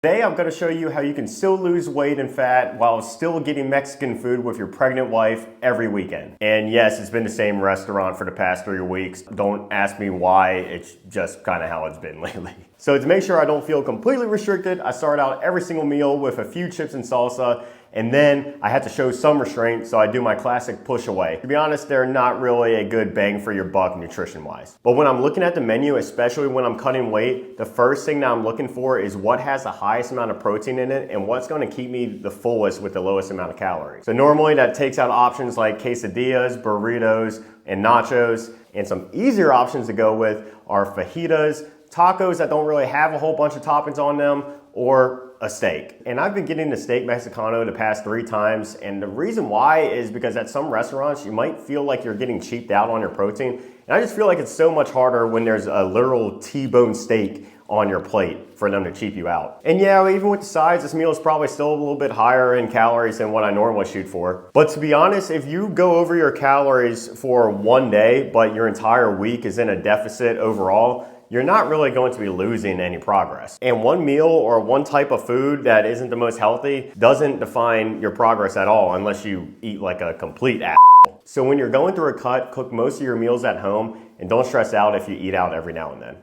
Today I'm going to show you how you can still lose weight and fat while still getting Mexican food with your pregnant wife every weekend. And yes, it's been the same restaurant for the past 3 weeks. Don't ask me why, it's just kind of how it's been lately. So to make sure I don't feel completely restricted, I start out every single meal with a few chips and salsa, and then I had to show some restraint, so I do my classic push away. To be honest, they're not really a good bang for your buck nutrition-wise. But when I'm looking at the menu, especially when I'm cutting weight, the first thing that I'm looking for is what has the highest amount of protein in it and what's gonna keep me the fullest with the lowest amount of calories. So normally that takes out options like quesadillas, burritos, and nachos, and some easier options to go with are fajitas, tacos that don't really have a whole bunch of toppings on them, or a steak. And I've been getting the steak Mexicano the past 3 times, and the reason why is because at some restaurants you might feel like you're getting cheaped out on your protein, and I just feel like it's so much harder when there's a literal T-bone steak on your plate for them to cheap you out. And yeah, even with the sides, this meal is probably still a little bit higher in calories than what I normally shoot for. But to be honest, if you go over your calories for one day, but your entire week is in a deficit overall, you're not really going to be losing any progress. And one meal or one type of food that isn't the most healthy doesn't define your progress at all unless you eat like a complete ass. So when you're going through a cut, cook most of your meals at home and don't stress out if you eat out every now and then.